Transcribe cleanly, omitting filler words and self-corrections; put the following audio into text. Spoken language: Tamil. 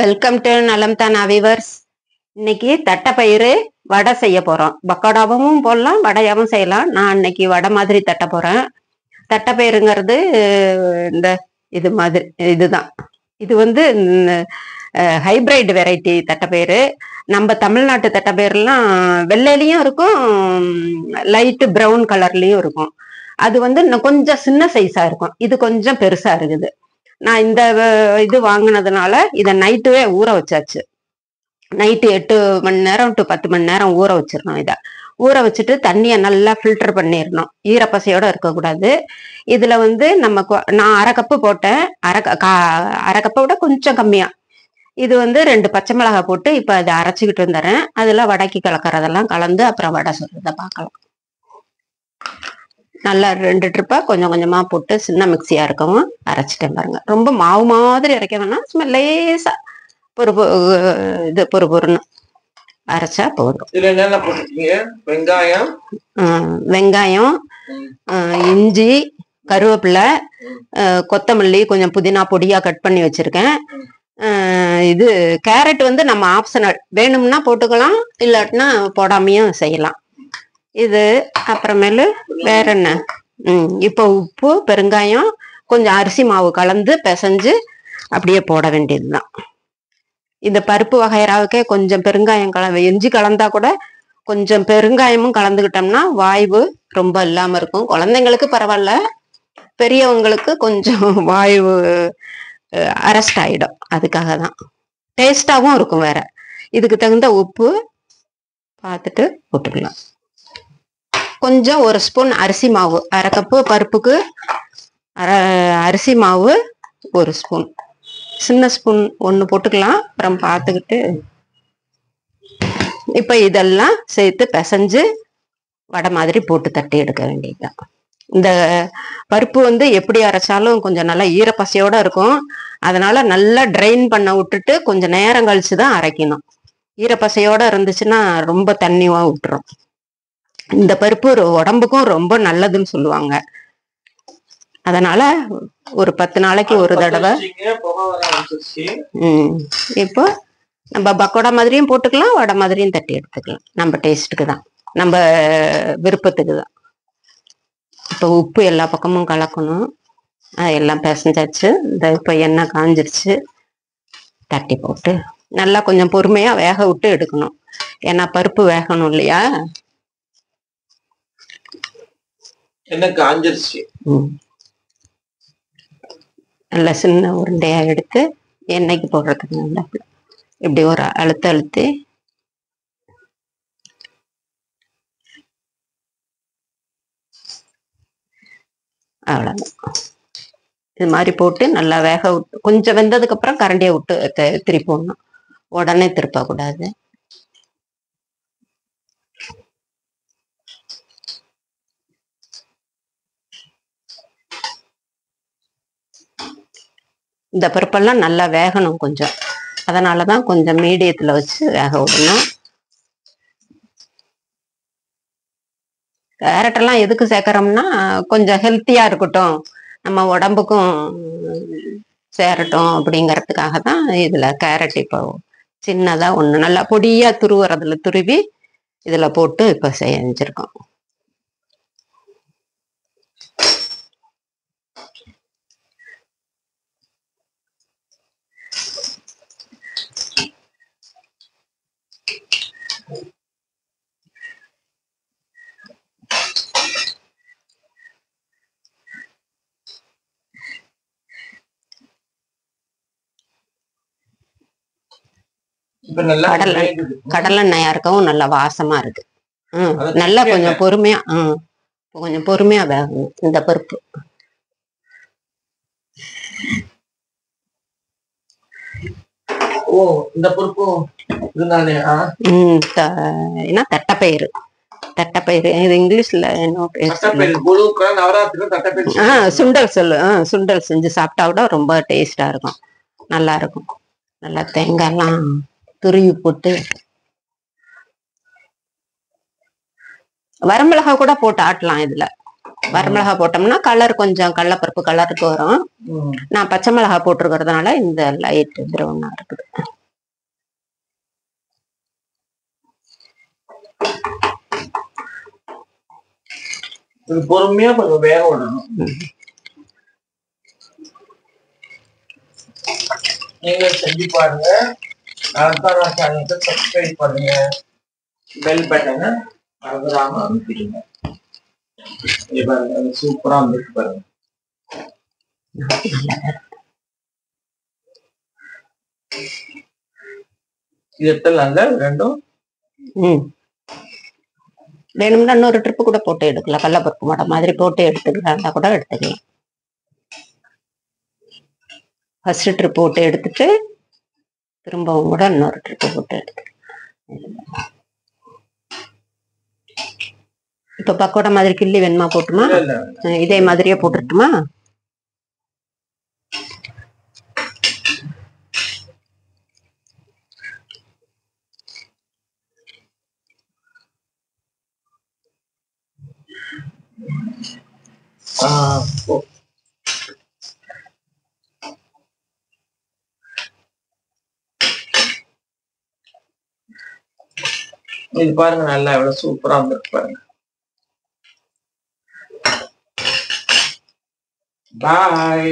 வெல்கம் டு நலம் தான் விவர்ஸ். இன்னைக்கு தட்டைப்பயிறு வடை செய்ய போறோம். பக்கோடாவும் போடலாம், வடையாவும் செய்யலாம். நான் இன்னைக்கு வடை மாதிரி தட்ட போறேன். தட்டைப்பயிறுங்கிறது இந்த இது மாதிரி இதுதான். இது வந்து ஹைபிரைட் வெரைட்டி தட்டைப்பயிறு. நம்ம தமிழ்நாட்டு தட்டைப்பயிறுலாம் வெள்ளையிலையும் இருக்கும், லைட்டு ப்ரௌன் கலர்லயும் இருக்கும். அது வந்து இன்னும் கொஞ்சம் சின்ன சைஸா இருக்கும். இது கொஞ்சம் பெருசா இருக்குது. நான் இந்த இது வாங்கினதுனால இதை நைட்டுவே ஊற வச்சாச்சு. நைட்டு 8 மணி நேரம் டு 10 மணி நேரம் ஊற வச்சிடணும். இதை ஊற வச்சுட்டு தண்ணியை நல்லா ஃபில்டர் பண்ணிடணும். ஈரப்பசையோட இருக்கக்கூடாது. இதுல வந்து நான் அரை கப்பு போட்டேன். அரை கப்பை விட கொஞ்சம் கம்மியா. இது வந்து 2 பச்சை மிளகாய் போட்டு இப்ப இதை அரைச்சிக்கிட்டு வந்துடுறேன். அதுல வடைக்கு கலக்கிறதெல்லாம் கலந்து அப்புறம் வடை சொல்றதை பார்க்கலாம். நல்லா 2 ட்ரிப்பா கொஞ்சம் கொஞ்சமா போட்டு சின்ன மிக்சியா இருக்கவும் அரைச்சிட்டேன் பாருங்க. ரொம்ப மாவு மாதிரி அரைக்க வேணாம், சும்மா லேசா பொறுன்னு அரைச்சா போதும். வெங்காயம், இஞ்சி, கருவேப்பிலை, கொத்தமல்லி, கொஞ்சம் புதினா பொடியா கட் பண்ணி வச்சிருக்கேன். இது கேரட் வந்து நம்ம ஆப்ஷனல், வேணும்னா போட்டுக்கலாம், இல்லாட்டினா போடாமையும் செய்யலாம். இது அப்புறமேலு வேற என்ன, இப்போ உப்பு, பெருங்காயம், கொஞ்சம் அரிசி மாவு கலந்து பிசைஞ்சு அப்படியே போட வேண்டியதுதான். இந்த பருப்பு வகைராவுக்கே கொஞ்சம் பெருங்காயம் எஞ்சி கலந்தா கூட கொஞ்சம் பெருங்காயமும் கலந்துக்கிட்டோம்னா வாய்வு ரொம்ப இல்லாம இருக்கும். குழந்தைங்களுக்கு பரவாயில்ல, பெரியவங்களுக்கு கொஞ்சம் வாய்வு அரெஸ்ட் ஆயிடும். அதுக்காக தான் டேஸ்டாவும் இருக்கும். வேற இதுக்கு தகுந்த உப்பு பார்த்துட்டு போட்டுக்கலாம். கொஞ்சம் 1 ஸ்பூன் அரிசி மாவு, அரை கப்பு பருப்புக்கு அரிசி மாவு 1 ஸ்பூன், சின்ன ஸ்பூன் 1 போட்டுக்கலாம். அப்புறம் பார்த்துக்கிட்டு இப்ப இதெல்லாம் சேர்த்து பிசைஞ்சு வடை மாதிரி போட்டு தட்டி எடுக்க வேண்டியதுதான். இந்த பருப்பு வந்து எப்படி அரைச்சாலும் கொஞ்சம் நல்லா ஈரப்பசையோட இருக்கும். அதனால நல்லா ட்ரைன் பண்ண விட்டுட்டு கொஞ்சம் நேரம் கழிச்சுதான் அரைக்கணும். ஈரப்பசையோட இருந்துச்சுன்னா ரொம்ப தண்ணிவா விட்டுரும். இந்த பருப்பு உடம்புக்கும் ரொம்ப நல்லதுன்னு சொல்லுவாங்க. அதனால ஒரு 10 நாளைக்கு ஒரு தடவை. இப்போ நம்ம பக்கோடா மாதிரியும் போட்டுக்கலாம், வடை மாதிரியும் தட்டி எடுத்துக்கலாம். நம்ம டேஸ்ட்டுக்கு தான், நம்ம விருப்பத்துக்கு தான். இப்போ உப்பு எல்லா பக்கமும் கலக்கணும். எல்லாம் பிசைஞ்சாச்சு. இந்த இப்போ எண்ணெய் காஞ்சிருச்சு. தட்டி போட்டு நல்லா கொஞ்சம் பொறுமையா வேக விட்டு எடுக்கணும். ஏன்னா பருப்பு வேகணும் இல்லையா. என்ன காஞ்சிருச்சு. நல்லா சின்ன உருண்டையா எடுத்து எண்ணெய்க்கு போடுறதுக்கு நல்லா இப்படி ஒரு அழுத்தி அவ்வளவுதான். இது மாதிரி போட்டு நல்லா வேக விட்டு கொஞ்சம் வெந்ததுக்கு அப்புறம் கரண்டியை விட்டு திருப்பணும். உடனே திருப்ப கூடாது. இந்த பருப்பெல்லாம் நல்லா வேகணும் கொஞ்சம். அதனாலதான் கொஞ்சம் மீடியத்துல வச்சு வேக விடணும். கேரட் எல்லாம் எதுக்கு சேர்க்கறோம்னா கொஞ்சம் ஹெல்த்தியா இருக்கட்டும், நம்ம உடம்புக்கும் சேரட்டும் அப்படிங்கறதுக்காக தான் இதுல கேரட் இப்போ சின்னதா 1 நல்லா பொடியா துருவுறதுல துருவி இதுல போட்டு இப்ப செஞ்சிருக்கோம். கடலெண்ணெயா இருக்கவும் நல்லா வாசமா இருக்கு. நல்லா கொஞ்சம் பொறுமையா வேகணும் இந்த பருப்பு. இந்த பருப்பு ஏன்னா தட்டைப்பயிறு இது இங்கிலீஷ்ல என்ன பேர்? சுண்டல் சொல்லு. சுண்டல் செஞ்சு சாப்பிட்டா கூட ரொம்ப டேஸ்டா இருக்கும், நல்லா இருக்கும். நல்லா தேங்காய் எல்லாம் துருவி போட்டு வரமிளகா கூட போட்டு ஆட்டலாம். இதுல வரமிளகா போட்டோம்னா கலர் கொஞ்சம் கடலைப்பருப்பு கலருக்கு வரும். நான் பச்சை மிளகா போட்டிருக்கிறதுனால இந்த லைட் ப்ரௌனா இருக்குது. இது பொறுமையா கொஞ்சம் வேக விடணும். நீங்க செஞ்சு பாருங்க. அலங்காரா சேனலுக்கு சப்ஸ்கிரைப் பண்ணுங்க. பெல் பட்டனை மறந்துடாம அனுப்பிடுங்க. இப்ப சூப்பரா வந்துட்டு பாருங்க. இது எத்தலாம்ல ரெண்டும். வேணும்னா இன்னொரு ட்ரிப்பு கூட போட்டு எடுக்கலாம். கடலப்பருப்பு மாடை மாதிரி போட்டு எடுத்துக்கலாம் கூட எடுத்துக்கலாம். ஃபர்ஸ்ட் ட்ரிப் போட்டு எடுத்துட்டு திரும்பவும் கூட இன்னொரு ட்ரிப்பு போட்டு எடுத்துக்கலாம். இப்ப பக்கோடா மாதிரி கிள்ளி வேணுமா போட்டுமா? இதே மாதிரியே போட்டுட்டுமா? இது பாருங்க, நல்லா எவ்வளவு சூப்பரா வந்துருக்கு பாருங்க. பாய்.